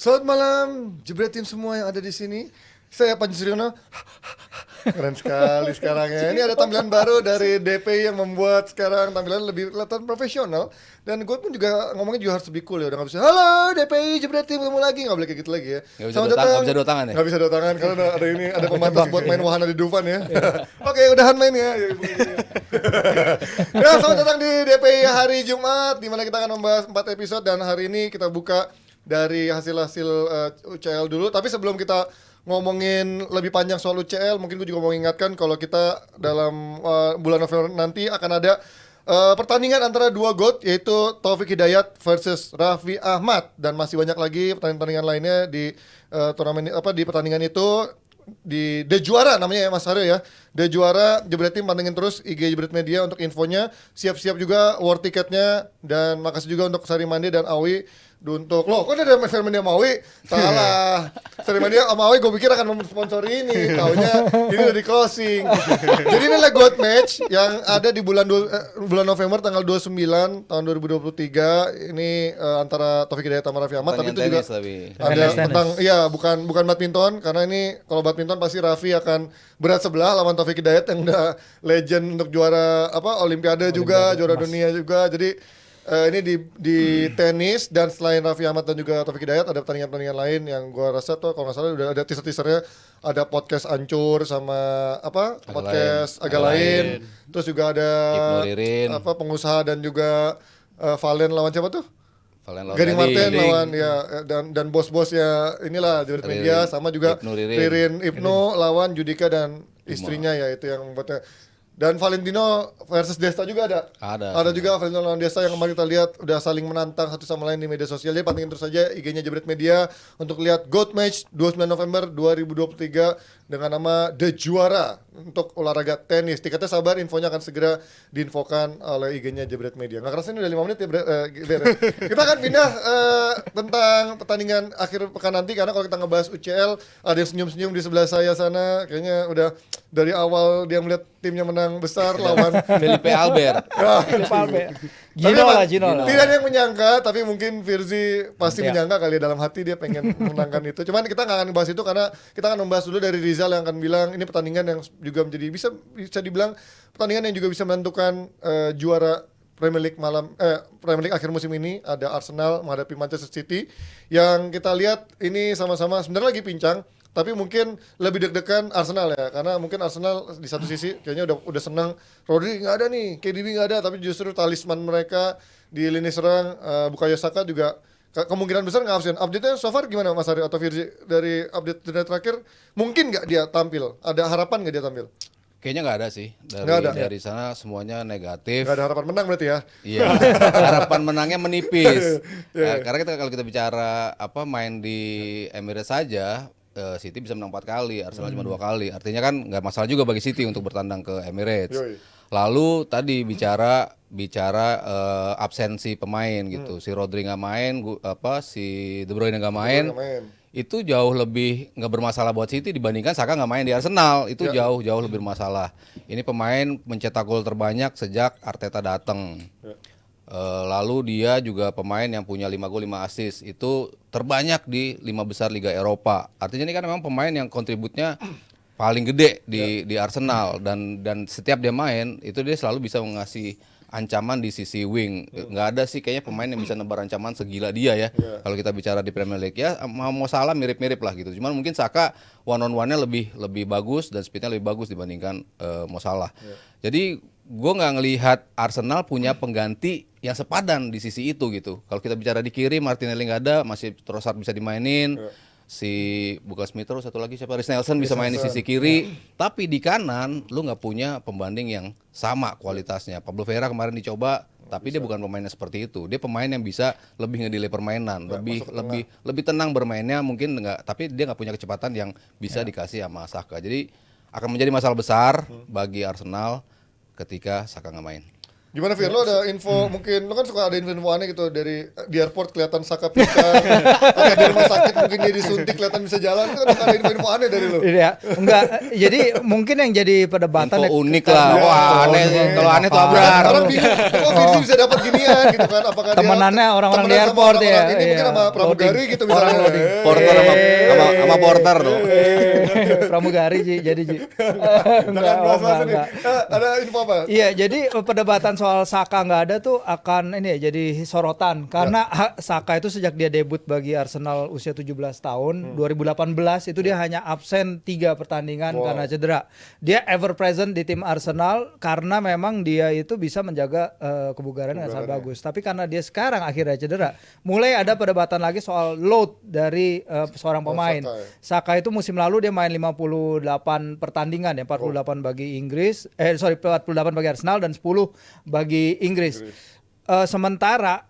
Selamat malam, jebretin semua yang ada di sini. Saya Panji Suryono. Keren sekali sekarang ya. Ini ada tampilan baru dari DPI yang membuat sekarang tampilan lebih kelihatan profesional. Dan gue pun juga ngomongnya juga harus lebih cool ya. Udah gak bisa, halo DPI jebretin ketemu lagi. Gak boleh kayak gitu lagi ya. Gak bisa dua tangan ya? Gak bisa dua tangan karena ada ini, ada pembatas buat main wahana di Dufan ya. Oke, udahan main ya. Ya, selamat datang di DPI hari Jumat, dimana kita akan membahas 4 episode. Dan hari ini kita buka dari hasil-hasil UCL dulu. Tapi sebelum kita ngomongin lebih panjang soal UCL, mungkin gue juga mau ingatkan kalau kita dalam bulan November nanti akan ada pertandingan antara dua GOAT, yaitu Taufik Hidayat versus Raffi Ahmad, dan masih banyak lagi pertandingan lainnya di turnamen di pertandingan itu, di The Juara namanya ya Mas Haryo ya. The Juara, Jebret Tim pantengin terus IG Jebret Media untuk infonya. Siap-siap juga war tiketnya, dan makasih juga untuk Sarimandi dan Awi untuk loh, kok ada Sarimandi sama Awi? Salah. Sarimandi sama Awi gue pikir akan memsponsori ini, taunya ini udah di closing. Jadi ini adalah GOAT match yang ada di bulan November tanggal 29 tahun 2023. Ini antara Taufik Hidayat sama Raffi Ahmad, tapi itu juga ada tentang bukan badminton, karena ini kalau badminton pasti Raffi akan berat sebelah lawan Taufik Hidayat yang udah legend untuk juara Olimpiade juga, juara dunia juga. Jadi ini di tenis, dan selain Raffi Ahmad dan juga Taufik Hidayat ada pertandingan-pertandingan lain yang gua rasa tuh kalau nggak salah udah ada teaser-teasernya, ada podcast Ancur sama podcast agak lain. Terus juga ada pengusaha dan juga Valen lawan siapa tuh? Gading Martin lawan ya, dan bos-bos ya inilah Jebret Media, sama juga Ririn Ibnu lawan Judika dan istrinya ya, itu yang membuatnya. Dan Valentino versus Desta juga ada juga Valentino lawan Desta, yang kemarin kita lihat udah saling menantang satu sama lain di media sosial. Jadi pantengin terus saja IG-nya Jebret Media untuk lihat GOAT Match 29 November 2023 dengan nama The Juara untuk olahraga tenis. Tiketnya sabar, infonya akan segera diinfokan oleh IG-nya Jebret Media. Nggak kerasa ini udah 5 menit ya, Kita akan pindah tentang pertandingan akhir pekan nanti, karena kalau kita ngebahas UCL ada yang senyum-senyum di sebelah saya sana, kayaknya udah dari awal dia melihat timnya menang besar lawan Felipe Albert. Gino. Tidak ada yang menyangka, tapi mungkin Firzi pasti menyangka kali ya, dalam hati dia pengen menangkan itu. Cuman kita nggak akan bahas itu, karena kita akan membahas dulu dari Rizal yang akan bilang ini pertandingan yang juga menjadi bisa dibilang pertandingan yang juga bisa menentukan juara Premier League akhir musim ini. Ada Arsenal menghadapi Manchester City, yang kita lihat ini sama-sama sebenarnya lagi pincang, tapi mungkin lebih deg-degan Arsenal ya, karena mungkin Arsenal di satu sisi kayaknya udah senang Rodri nggak ada nih, KDB nggak ada, tapi justru talisman mereka di lini serang Bukayo Saka juga kemungkinan besar nggak absen. Update-nya so far gimana Mas Ari atau Firzi dari update terakhir? Mungkin nggak dia tampil? Ada harapan nggak dia tampil? Kayaknya nggak ada sih. Dari sana semuanya negatif. Nggak ada harapan menang berarti ya? Iya. Harapan menangnya menipis. Karena kalau kita bicara main di Emirates saja, City bisa menang 4 kali, Arsenal cuma 2 kali. Artinya kan nggak masalah juga bagi City untuk bertandang ke Emirates. Lalu tadi bicara absensi pemain gitu. Si Rodri nggak main, si De Bruyne nggak main. Itu jauh lebih nggak bermasalah buat City dibandingkan Saka nggak main di Arsenal. Itu jauh lebih bermasalah. Ini pemain mencetak gol terbanyak sejak Arteta datang. Lalu dia juga pemain yang punya 5 gol 5 assist, itu terbanyak di 5 besar Liga Eropa. Artinya ini kan memang pemain yang kontributnya paling gede di Arsenal, dan setiap dia main itu dia selalu bisa mengasih ancaman di sisi wing. Nggak ada sih kayaknya pemain yang bisa nebar ancaman segila dia ya. Kalau kita bicara di Premier League ya, mau salah mirip-mirip lah gitu. Cuman mungkin Saka one on one-nya lebih bagus dan speednya lebih bagus dibandingkan Mo Salah. Jadi gue nggak ngelihat Arsenal punya pengganti yang sepadan di sisi itu gitu. Kalau kita bicara di kiri, Martinelli nggak ada, masih Trossard bisa dimainin. Si Bukayo Smith terus satu lagi siapa, Reiss Nelson bisa main di sisi kiri. Tapi di kanan lu nggak punya pembanding yang sama kualitasnya. Pablo Vieira kemarin dicoba, tapi dia bukan pemainnya seperti itu. Dia pemain yang bisa lebih ngedelay permainan, lebih tenang bermainnya mungkin nggak, tapi dia nggak punya kecepatan yang bisa dikasih sama Saka. Jadi akan menjadi masalah besar bagi Arsenal ketika Saka nggak main. Gimana Fir, lo ada info mungkin lo kan suka ada info aneh gitu dari di airport kelihatan Saka pingsan, atau di rumah sakit mungkin dia disuntik kelihatan bisa jalan, itu kan suka ada info aneh dari lo. Iya, enggak. Jadi mungkin yang jadi perdebatan Info unik lah. Wah, aneh sih. Kalau aneh tuh Abrar. Orang bingung, kok Firzi bisa dapat ginian gitu kan? Apakah Temenannya dia orang-orang di temenan sama airport ya, orang-orang ini mungkin iya. sama pramugari gitu misalnya. Porter sama porter dong. Pramugari Ji, jadi Ji. Jangan bahas-bahas ini. Ada info apa? Iya, jadi perdebatan soal Saka nggak ada tuh akan ini ya jadi sorotan karena Saka itu sejak dia debut bagi Arsenal usia 17 tahun 2018 itu dia hanya absen 3 pertandingan karena cedera. Dia ever present di tim Arsenal karena memang dia itu bisa menjaga kebugaran dengan sangat bagus. Tapi karena dia sekarang akhirnya cedera, mulai ada perdebatan lagi soal load dari seorang pemain. Saka itu musim lalu dia main 58 pertandingan ya, 48 bagi Inggris, 48 bagi Arsenal dan 10 bagi Inggris. Sementara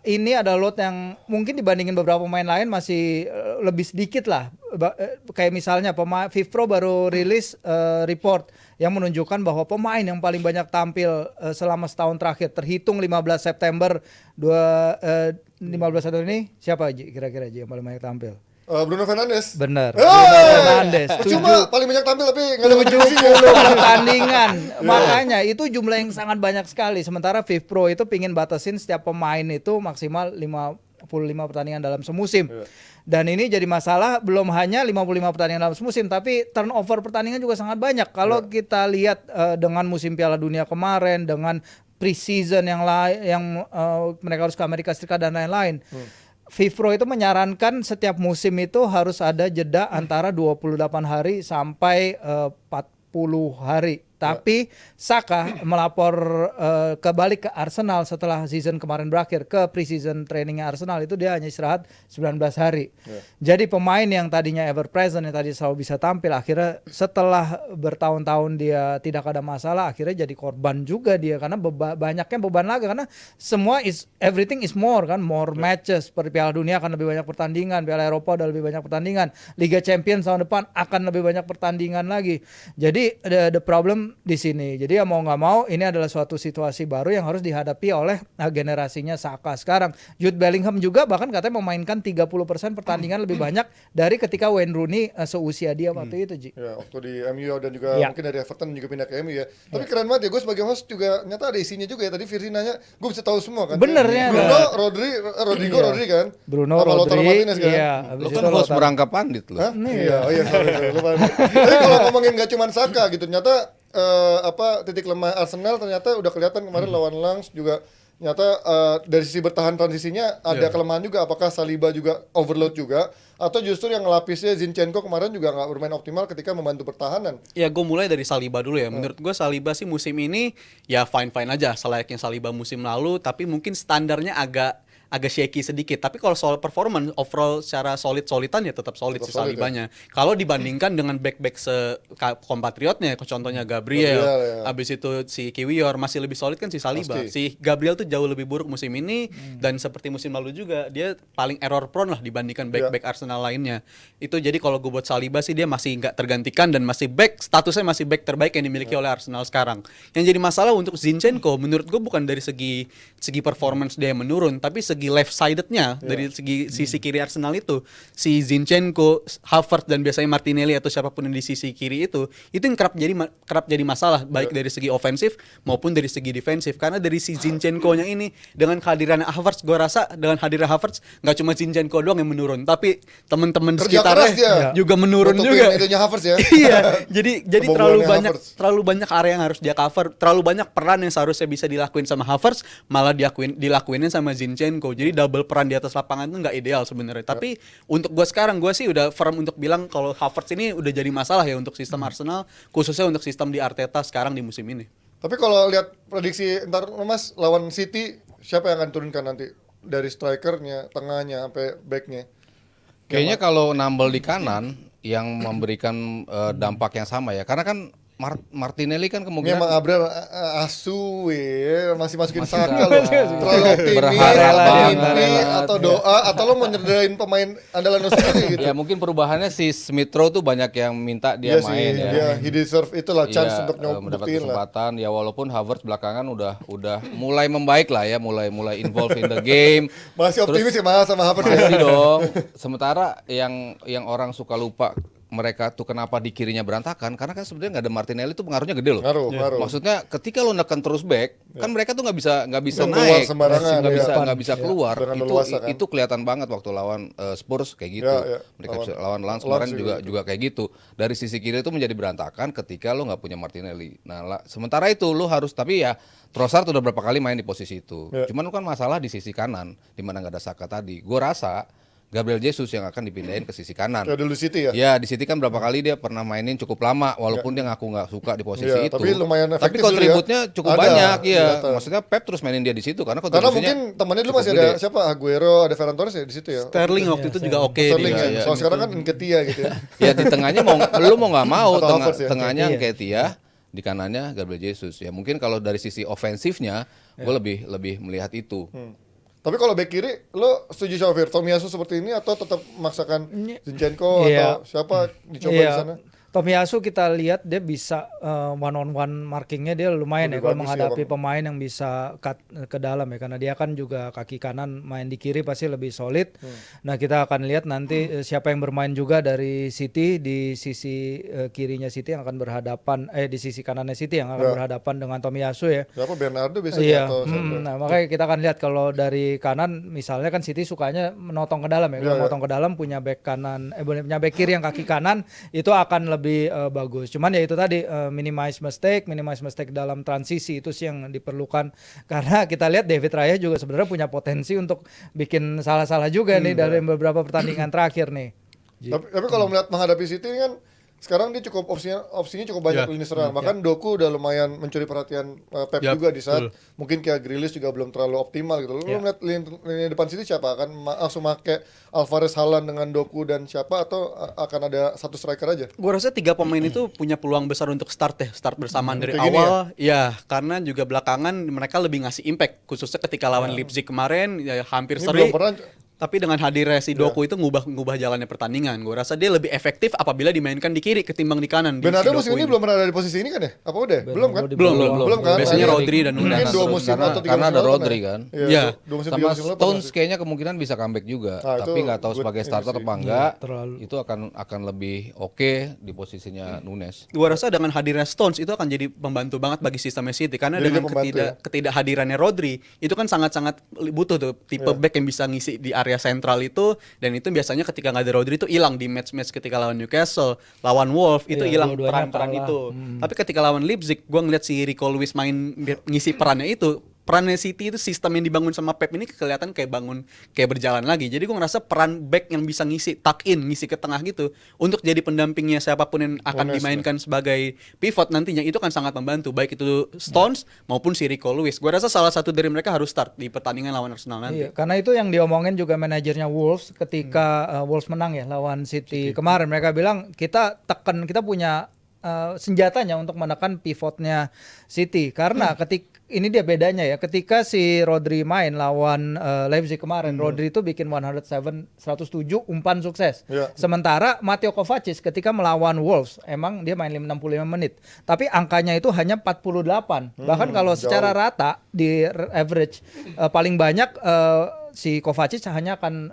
ini ada load yang mungkin dibandingin beberapa pemain lain masih lebih sedikit lah. Kayak misalnya FIFPro baru rilis report yang menunjukkan bahwa pemain yang paling banyak tampil selama setahun terakhir terhitung 15 September 15 September ini siapa Ji kira-kira Ji yang paling banyak tampil? Bruno Fernandes. Bener. Hey! Bruno Fernandes. Cuma paling banyak tampil tapi nggak ada 70 pertandingan. Makanya itu jumlah yang sangat banyak sekali. Sementara FIFPro itu pingin batasin setiap pemain itu maksimal 55 pertandingan dalam semusim. Dan ini jadi masalah belum hanya 55 pertandingan dalam semusim tapi turnover pertandingan juga sangat banyak. Kalau kita lihat dengan musim Piala Dunia kemarin dengan pre-season yang mereka harus ke Amerika Serikat dan lain-lain. FIFPro itu menyarankan setiap musim itu harus ada jeda antara 28 hari sampai 40 hari. Tapi Saka melapor kembali ke Arsenal setelah season kemarin berakhir ke pre-season trainingnya Arsenal itu dia hanya istirahat 19 hari. Jadi pemain yang tadinya ever present yang tadi selalu bisa tampil akhirnya setelah bertahun-tahun dia tidak ada masalah akhirnya jadi korban juga dia karena banyaknya beban laga karena semua everything is more kan more matches seperti Piala Dunia akan lebih banyak pertandingan, Piala Eropa udah lebih banyak pertandingan, Liga Champions tahun depan akan lebih banyak pertandingan lagi. Jadi the problem di sini. Jadi ya mau nggak mau ini adalah suatu situasi baru yang harus dihadapi oleh generasinya Saka sekarang. Jude Bellingham juga bahkan katanya memainkan 30% pertandingan lebih banyak dari ketika Wayne Rooney seusia dia waktu itu Ji. Ya, waktu di MU dan juga mungkin dari Everton juga pindah ke MU ya. Tapi keren banget ya, gue sebagai host juga nyata ada isinya juga ya. Tadi Firzi nanya, gue bisa tahu semua kan. Bener ya. Bruno, Rodri kan. Bruno, sama Lautaro Rodri, Martinez kan. iya. Lo kan host merangkap pandit lo. Hah? Iya, oh iya sorry, lupa. Tapi kalau ngomongin gak cuma Saka gitu, ternyata titik lemah Arsenal ternyata udah kelihatan kemarin lawan Lens juga ternyata dari sisi bertahan transisinya ada kelemahan juga. Apakah Saliba juga overload juga atau justru yang ngelapisnya Zinchenko kemarin juga nggak bermain optimal ketika membantu pertahanan? Ya gue mulai dari Saliba dulu ya. Menurut gue Saliba sih musim ini ya fine-fine aja selayaknya Saliba musim lalu, tapi mungkin standarnya agak shaky sedikit. Tapi kalau soal performance overall secara solidan ya tetap solid si Salibanya. Kalau dibandingkan dengan back-back kompatriotnya, contohnya Gabriel, abis itu si Kiwior masih lebih solid kan si Saliba. Si Gabriel tuh jauh lebih buruk musim ini dan seperti musim lalu juga dia paling error prone lah dibandingkan back-back Arsenal lainnya. Itu jadi kalau gue buat Saliba sih dia masih nggak tergantikan dan masih statusnya masih back terbaik yang dimiliki oleh Arsenal sekarang. Yang jadi masalah untuk Zinchenko menurut gue bukan dari segi performance dia yang menurun, tapi segi left-sided-nya dari sisi kiri Arsenal itu si Zinchenko, Havertz dan biasanya Martinelli atau siapapun yang di sisi kiri itu yang kerap jadi masalah baik dari segi ofensif maupun dari segi defensif karena dari si Zinchenko-nya ini dengan kehadiran Havertz gue rasa dengan hadirnya Havertz nggak cuma Zinchenko doang yang menurun tapi teman-teman sekitarnya juga menurun juga. Itunya Havertz ya. Iya, jadi terlalu banyak area yang harus dia cover, terlalu banyak peran yang seharusnya bisa dilakuin sama Havertz malah dilakuinin sama Zinchenko. Jadi double peran di atas lapangan itu nggak ideal sebenarnya. Tapi untuk gue sekarang gue sih udah firm untuk bilang kalau Havertz ini udah jadi masalah ya untuk sistem Arsenal, khususnya untuk sistem di Arteta sekarang di musim ini. Tapi kalau lihat prediksi ntar Mas lawan City siapa yang akan turunkan nanti dari strikernya, tengahnya sampai backnya? Kayaknya kalau nambel di kanan yang memberikan dampak yang sama ya. Karena kan Martinelli kan Ini kemungkinan emang Abraham asu masih masukin Masih Saka loh. Terlalu optimis Berharap apa dia, ini berharap. atau doa atau lo mau nyederhain pemain andalan lo sendiri gitu. ya mungkin perubahannya si Smith Rowe tuh banyak yang minta dia Iya sih, main ya. dia he deserve itulah chance Iya, untuk mendapat buktiin lah. kesempatan ya walaupun Havertz belakangan udah mulai membaik lah ya, mulai involved in the game. Masih optimis ya Mas sama Havertz ya. Masih dong. Sementara yang orang suka lupa mereka tuh kenapa di kirinya berantakan karena kan sebenarnya nggak ada Martinelli tuh pengaruhnya gede loh. Ngaruh. Maksudnya ketika lo neken terus back kan mereka tuh nggak bisa Keluar naik, sembarangan, nggak bisa keluar. Dengan Itu leluasa, kan? itu kelihatan banget waktu lawan Spurs kayak gitu. Ya. Mereka bisa lawan Lens Lens kemarin juga juga kayak gitu. Dari sisi kiri itu menjadi berantakan ketika lo nggak punya Martinelli. Nah, sementara itu lo harus tapi ya Trossard udah berapa kali main di posisi itu. Ya. Cuman kan masalah di sisi kanan di mana nggak ada Saka tadi. Gue rasa Gabriel Jesus yang akan dipindahin ke sisi kanan. Kayak dulu City ya. Ya di City kan berapa kali dia pernah mainin cukup lama walaupun dia ngaku nggak suka di posisi Iya, itu. tapi lumayan Tapi efektif dulu kontributnya ya. cukup Ada, banyak ya. kelihatan. Maksudnya Pep terus mainin dia di situ karena Karena kontribusinya mungkin temannya dulu cukup masih ada gede. siapa Aguero, ada Ferran Torres ya di situ ya. Sterling waktu itu juga oke Sterling dia. ya. Iya. Soal sekarang kan Nketiah gitu ya. Ya di tengahnya lu mau nggak mau Atau Havertz ya. tengahnya Iya. Nketiah, di kanannya Gabriel Jesus. Ya mungkin kalau dari sisi ofensifnya gue lebih melihat itu. Tapi kalau back kiri, lo setuju sama Fir? Tomiyasu seperti ini atau tetap memaksakan Zinchenko Iya. atau siapa dicoba di sana? Tomiyasu kita lihat dia bisa one on one markingnya dia lumayan Lebih ya kalau bagus menghadapi ya, Bang. pemain yang bisa cut ke dalam ya karena dia kan juga kaki kanan main di kiri pasti lebih solid. Nah kita akan lihat nanti siapa yang bermain juga dari City di sisi kirinya City yang akan berhadapan di sisi kanannya City yang akan berhadapan dengan Tomiyasu ya. Siapa Bernardo biasanya Iya, atau siapa? nah makanya kita akan lihat kalau dari kanan misalnya kan City sukanya menotong ke dalam ya. Kalau Iya, menotong ke dalam punya back kanan punya back kiri yang kaki kanan itu akan lebih bagus. Cuman ya itu tadi minimize mistake dalam transisi itu sih yang diperlukan karena kita lihat David Raya juga sebenarnya punya potensi untuk bikin salah-salah juga nih dari beberapa pertandingan terakhir nih. Tapi kalau melihat menghadapi City ini kan sekarang dia cukup opsinya cukup banyak lini serang. Bahkan Doku udah lumayan mencuri perhatian Pep juga di saat mungkin kayak Grealish juga belum terlalu optimal gitu. Lu melihat lini depan City siapa? Akan langsung make Alvarez, Haaland dengan Doku dan siapa atau akan ada satu striker aja? Gue rasa tiga pemain itu punya peluang besar untuk start bersamaan dari kayak gini awal. Ya, karena juga belakangan mereka lebih ngasih impact, khususnya ketika lawan Leipzig kemarin ya hampir Ini seri. belum pernah. Tapi dengan hadirnya si Doku itu ngubah jalannya pertandingan. Gue rasa dia lebih efektif apabila dimainkan di kiri ketimbang di kanan. Bernardo si musim Doku ini belum pernah ada di posisi ini kan ya? Apa udah? Belum kan? Belum. kan? Biasanya Nah, Rodri dan mungkin Nunes. 2 musim Karena- atau 3 karena musim ada lalu Rodri pernah. kan. Iya, Iya. 2 musim 3 Sama musim lalu Stones pernah. kayaknya kemungkinan bisa comeback juga, Nah, tapi itu nggak tahu good sebagai ini starter sih. apa enggak. terlalu. Itu akan lebih oke di posisinya Nunes. Gue rasa dengan hadirnya Stones itu akan jadi pembantu banget bagi sistem City karena Jadi dengan dia pembantu ketidakhadirannya Rodri itu kan sangat-sangat butuh tuh tipe back yang bisa ngisi di area sentral itu, dan itu biasanya ketika nggak ada Rodri itu hilang di match-match ketika lawan Newcastle, lawan Wolves itu Iya, hilang dua-duanya peran-peran kalah. itu. Tapi ketika lawan Leipzig gue ngeliat si Rico Lewis main ngisi perannya itu. Perannya City itu sistem yang dibangun sama Pep ini kelihatan kayak berjalan lagi. Jadi gue ngerasa peran back yang bisa ngisi tuck in, ngisi ke tengah gitu untuk jadi pendampingnya siapapun yang akan Nunes, dimainkan sebagai pivot nantinya itu kan sangat membantu baik itu Stones maupun si Rico Lewis. Gue rasa salah satu dari mereka harus start di pertandingan lawan Arsenal nanti. Iya, karena itu yang diomongin juga manajernya Wolves ketika Wolves menang ya lawan City kemarin. Mereka bilang kita punya senjatanya untuk menekan pivotnya City karena ini dia bedanya ya ketika si Rodri main lawan Leipzig kemarin Rodri itu bikin 107 umpan sukses. Iya. Sementara Mateo Kovacic ketika melawan Wolves emang dia main 65 menit tapi angkanya itu hanya 48. Bahkan kalau secara rata di average paling banyak si Kovacic hanya akan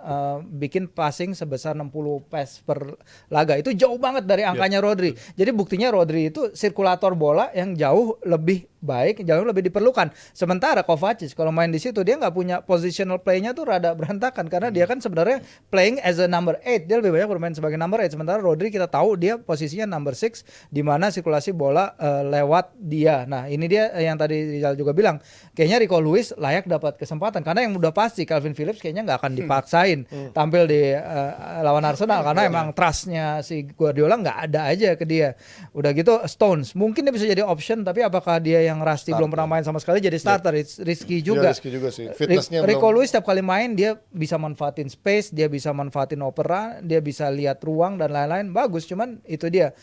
bikin passing sebesar 60 pass per laga. Itu jauh banget dari angkanya Rodri. Jadi buktinya Rodri itu sirkulator bola yang jauh lebih baik, jauh lebih diperlukan. Sementara Kovacic kalau main di situ dia nggak punya positional play-nya tuh rada berantakan karena dia kan sebenarnya playing as a number 8. Dia lebih banyak bermain sebagai number 8. Sementara Rodri kita tahu dia posisinya number 6 di mana sirkulasi bola lewat dia. Nah, ini dia yang tadi Rizal juga bilang, kayaknya Rico Lewis layak dapat kesempatan karena yang udah pasti Calvin Phillips kayaknya nggak akan dipaksain tampil di lawan Arsenal karena emang trustnya si Guardiola nggak ada aja ke dia. Udah gitu Stones mungkin dia bisa jadi option tapi apakah dia yang yang Rusty belum pernah main sama sekali jadi starter, it's risky juga. Iya, risky juga sih. Fitnessnya Rico belum. Lewis setiap kali main dia bisa manfaatin space, dia bisa manfaatin opera, dia bisa lihat ruang dan lain-lain, bagus. Cuman itu dia,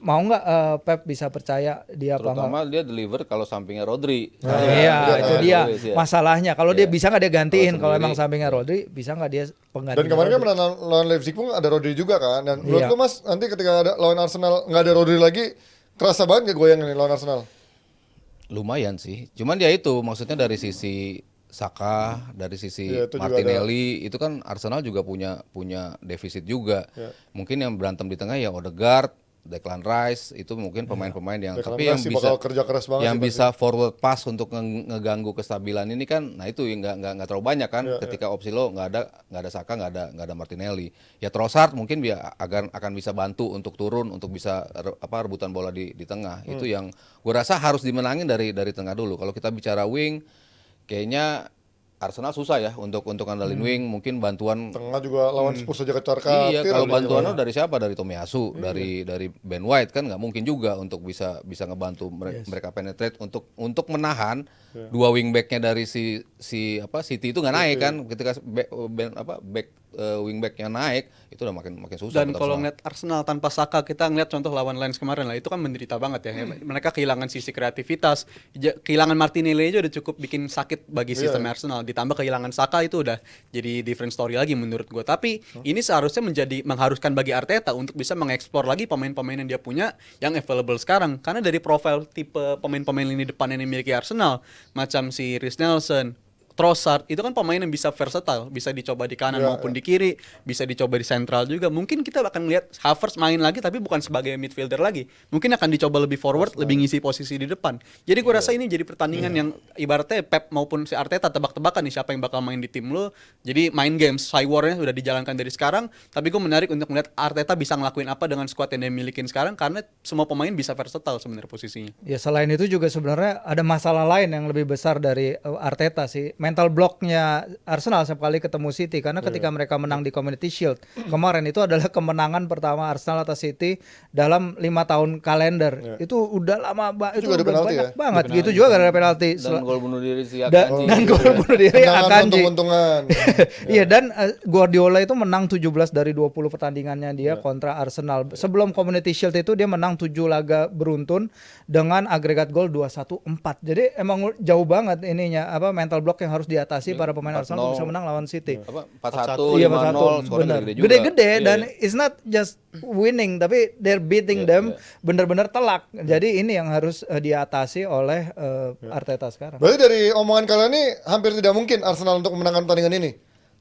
mau nggak Pep bisa percaya dia apa nggak? Terutama dia deliver kalau sampingnya Rodri. Iya, itu dia Lewis, ya. masalahnya. Kalau dia Iya. bisa nggak dia gantiin? Kalau Kalau emang sendiri, sampingnya Rodri, bisa nggak dia pengganti? Dan kemarin kan menang lawan Leipzig pun ada Rodri juga kan. Dan menurut Iya. lu Mas, nanti ketika ada lawan Arsenal nggak ada Rodri lagi, kerasa banget gak goyang nih lawan Arsenal? Lumayan sih. Cuman dia itu maksudnya dari sisi Saka, dari sisi Iya, itu juga Martinelli, itu kan Arsenal juga punya defisit juga. Iya. Mungkin yang berantem di tengah ya Odegaard, Declan Rice, itu mungkin pemain-pemain yang Declan tapi yang Rice sih bisa bakal kerja keras banget yang sih bisa forward pass untuk ngeganggu kestabilan ini kan. Nah, itu yang nggak terlalu banyak kan ketika opsi lo nggak ada Saka, nggak ada Martinelli. Ya Trossard mungkin dia akan bisa bantu untuk turun untuk bisa rebutan bola di tengah. Itu yang gue rasa harus dimenangin dari tengah dulu. Kalau kita bicara wing, kayaknya Arsenal susah ya untuk andalin wing, mungkin bantuan. Tengah juga lawan Spurs aja kecar-katir. Iya, kalau bantuannya dari siapa? Dari Tomiyasu, dari Ben White kan nggak mungkin juga untuk bisa ngebantu mereka penetrate untuk menahan dua wingbacknya dari si City itu nggak naik kan. Ketika back wingbacknya naik itu udah makin susah. Dan buat kalau Arsenal. ngeliat Arsenal tanpa Saka, kita ngeliat contoh lawan Lens kemarin lah, itu kan menderita banget ya. Mereka kehilangan sisi kreativitas, kehilangan Martinelli aja udah cukup bikin sakit bagi sistem Arsenal. Ditambah kehilangan Saka itu udah jadi different story lagi menurut gue. Tapi ini seharusnya mengharuskan bagi Arteta untuk bisa mengeksplor lagi pemain-pemain yang dia punya yang available sekarang. Karena dari profil tipe pemain-pemain lini depan yang dimiliki Arsenal, macam si Reece Nelson, Trossard, itu kan pemain yang bisa versatile, bisa dicoba di kanan maupun di kiri, bisa dicoba di sentral juga. Mungkin kita akan lihat Havertz main lagi tapi bukan sebagai midfielder lagi. Mungkin akan dicoba lebih forward, lebih ngisi posisi di depan. Jadi gue rasa ini jadi pertandingan yang ibaratnya Pep maupun si Arteta tebak-tebakan nih siapa yang bakal main di tim lo. Jadi main games, side war-nya sudah dijalankan dari sekarang, tapi gue menarik untuk melihat Arteta bisa ngelakuin apa dengan squad yang dia milikin sekarang karena semua pemain bisa versatile sebenarnya posisinya. Ya selain itu juga sebenarnya ada masalah lain yang lebih besar dari Arteta sih. Mental blocknya Arsenal setiap kali ketemu City, karena ketika mereka menang di Community Shield kemarin itu adalah kemenangan pertama Arsenal atas City dalam 5 tahun kalender. Itu udah lama itu juga ada udah penalti banyak ya? banget. Gitu juga gara-gara penalti. dan gol bunuh diri si Dan Akanji. gol bunuh diri Tendangan Akanji. untung-untungan. Iya, dan Guardiola itu menang 17 dari 20 pertandingannya dia kontra Arsenal. Sebelum Community Shield itu dia menang 7 laga beruntun dengan agregat gol 2-1-4. Jadi emang jauh banget ininya mental block yang harus diatasi para pemain Arsenal untuk bisa menang lawan City. Apa 4-1, Iya, 5-0, skornya benar. gede-gede juga. Gede-gede Iya, dan iya. it's not just winning tapi they're beating them benar-benar telak. Jadi ini yang harus diatasi oleh Arteta sekarang. Berarti dari omongan kalian nih hampir tidak mungkin Arsenal untuk memenangkan pertandingan ini.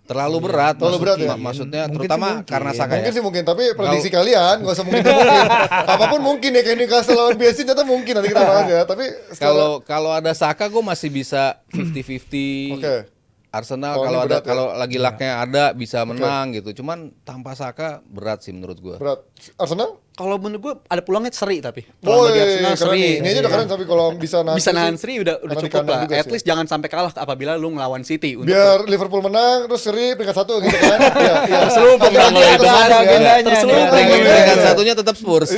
Terlalu berat. Terlalu berat ya? Maksudnya Mungkin terutama sih mungkin. karena Saka Mungkin ya. sih mungkin, tapi prediksi kalian nggak usah mungkin mungkin. Apapun mungkin ya, kayak Newcastle lawan PSG ternyata mungkin nanti kita bahas ya. Tapi Kalau ada Saka gue masih bisa 50-50. Oke. Arsenal Kalau kalau ini ada berat ya? kalau lagi lucknya ada bisa menang gitu. Cuman tanpa Saka berat sih menurut gue. berat. Arsenal? Kalau menurut gue ada peluangnya seri tapi. Kalau bagi Arsenal keren seri. nih. Ini aja udah keren tapi kalau bisa nahan Bisa nahan sih, seri udah karena di cukup kandang lah. juga At sih. least jangan sampai kalah apabila lu ngelawan City. Untuk Biar Liverpool menang terus seri peringkat 1 gitu kan. Iya, iya. Terselubung Agak dong kalau itu. agak Ada ya. agendanya. Terselubung. Peringkat satunya tetap Spurs.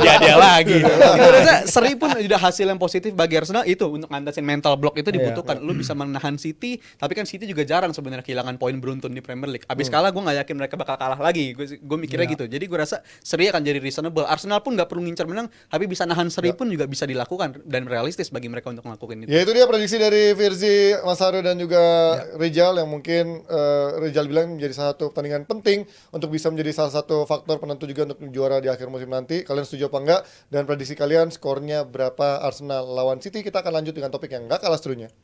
dia lagi. Gue rasa seri pun udah hasil yang positif bagi Arsenal itu untuk ngandasin mental block itu dibutuhkan. Lu bisa menahan City, tapi kan City juga jarang sebenarnya kehilangan poin beruntun di Premier League. Abis kalah gue nggak yakin mereka bakal kalah lagi. Gue mikirnya gitu. Jadi gue rasa seri akan jadi reasonable. Arsenal pun nggak perlu ngincar menang, tapi bisa nahan seri pun juga bisa dilakukan dan realistis bagi mereka untuk ngelakuin itu. Ya itu dia prediksi dari Virzi, Mas Haru dan juga Rizal yang mungkin Rizal bilang menjadi salah satu pertandingan penting untuk bisa menjadi salah satu faktor penentu juga untuk juara di akhir musim nanti. Kalian setuju apa enggak? Dan prediksi kalian skornya berapa Arsenal lawan City? Kita akan lanjut dengan topik yang enggak kalah serunya.